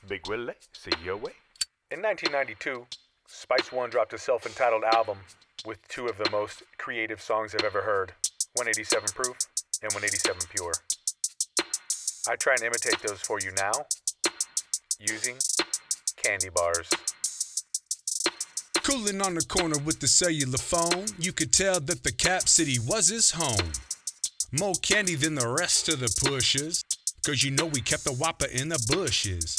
Big Willie, see your way. In 1992, Spice One dropped a self-entitled album with two of the most creative songs I've ever heard, 187 Proof and 187 Pure. I try and imitate those for you now, using candy bars. Coolin' on the corner with the cellular phone, you could tell that the Cap City was his home. More candy than the rest of the pushers, cause you know we kept the whopper in the bushes.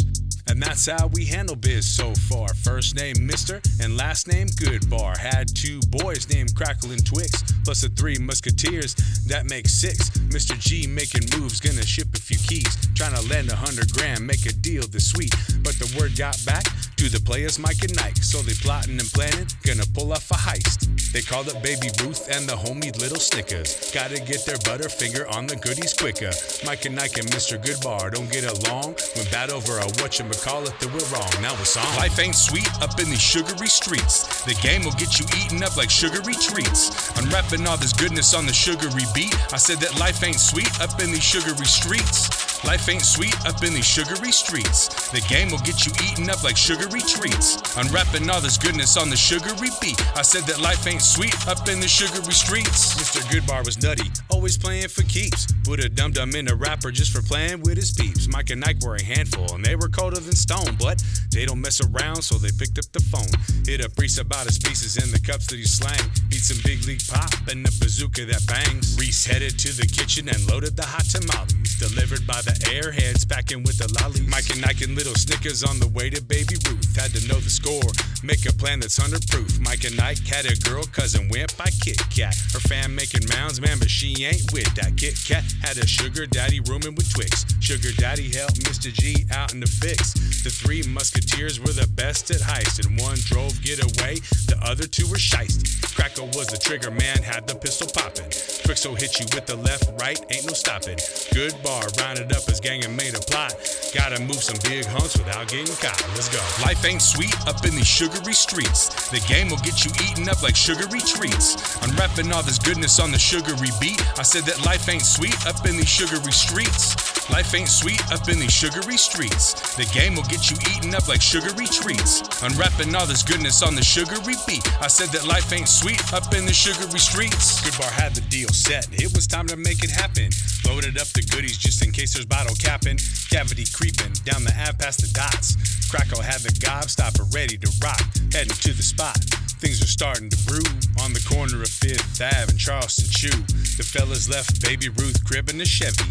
And that's how we handle biz so far. First name Mr. and last name Goodbar. Had two boys named Crackle and Twix, plus the three musketeers, that makes six. Mr. G making moves, gonna ship a few keys, trying to lend 100 grand, make a deal this sweet. But the word got back to the players Mike and Nike, so they plotting and planning, gonna pull off a heist. They called up Baby Ruth and the homie Little Snickers. Gotta get their butterfinger on the goodies quicker. Mike and Nike and Mr. Goodbar don't get along, went bad over a whatchamacallit that we're wrong. Now it's on. Life ain't sweet up in these sugary streets. The game will get you eaten up like sugary treats. I'm rapping all this goodness on the sugary beat. I said that life ain't sweet up in these sugary streets. Life ain't sweet up in these sugary streets. The game will get you eaten up like sugary treats. I'm rapping all this goodness on the sugary beat. I said that life ain't sweet up in the sugary streets. Mr. Goodbar was nutty, always playing for keeps. Put a dum-dum in a rapper just for playing with his peeps. Mike and Nike were a handful and they were colder than stone, but they don't mess around, so they picked up the phone. Hit a priest about his pieces in the cups that he slang. Need some big league pop and a bazooka that bangs. Reese headed to the kitchen and loaded the hot tamales. Delivered by the airheads, packing with the lollies. Mike and Nike and Little Snickers on the way to Baby Ruth. Had to know the score, make a plan that's 100 proof. Mike and Nike had a girl cousin, went by Kit Kat. Her fam making mounds, man, but she ain't with that. Kit Kat had a sugar daddy rooming with Twix. Sugar daddy helped Mr. G out in the fix. The three musketeers were the best at heist, and one drove getaway, the other two were shiesty. Crackle was the trigger man, had the pistol popping. Twix'll hit you with the left, right, ain't no stopping. Goodbar rounded up his gang and made a plot. Gotta move some big hunks without getting caught. Let's go. Life ain't sweet up in these sugary streets. The game will get you eaten up like sugary treats. I'm rapping all this goodness on the sugary beat. I said that life ain't sweet up in these sugary streets. Life ain't sweet up in these sugary streets. The game will get you eaten up like sugary treats. I'm rapping all this goodness on the sugary beat. I said that life ain't sweet up in the sugary streets. Goodbar had the deal set. It was time to make it happen. Loaded up the goodies just in case there's bottle capping. Cavity creeping down the Ave past the dots. Crackle had the gobstopper ready to rock. Heading to the spot. Things are starting to brew on the corner of 5th Ave and Charleston Chew. The fellas left Baby Ruth crib in the Chevy.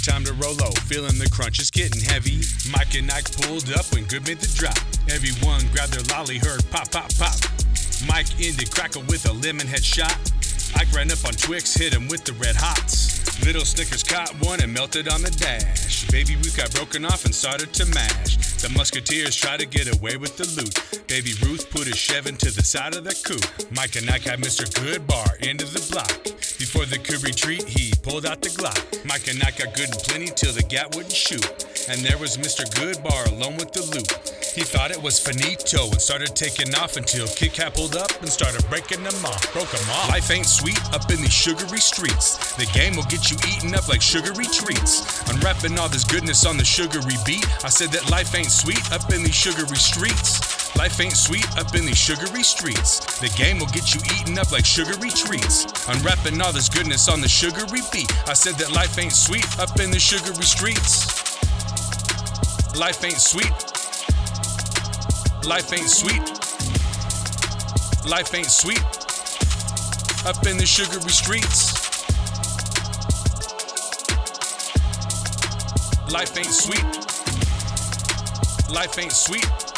Time to roll low, feeling the crunch is getting heavy. Mike and Nike pulled up when Good made the drop. Everyone grabbed their lolly, heard pop, pop, pop. Mike ended Crackle with a lemon head shot. Ike ran up on Twix, hit him with the red hots. Little Snickers caught one and melted on the dash. Baby Ruth got broken off and started to mash. The musketeers tried to get away with the loot. Baby Ruth put his Chevin to the side of the coupe. Mike and Nike had Mr. Goodbar into the block. Before they could retreat, he pulled out the Glock. Mike and Nike got good and plenty till the gat wouldn't shoot. And there was Mr. Goodbar alone with the loot. He thought it was finito and started taking off until Kit Kat pulled up and started breaking them off. Broke them off. Life ain't sweet up in these sugary streets. The game will get you eaten up like sugary treats. I'm rapping all this goodness on the sugary beat. I said that life ain't sweet up in these sugary streets. Life ain't sweet up in these sugary streets. The game will get you eaten up like sugary treats. I'm rapping all this goodness on the sugary beat. I said that life ain't sweet up in the sugary streets. Life ain't sweet. Life ain't sweet. Life ain't sweet up in the sugary streets. Life ain't sweet. Life ain't sweet.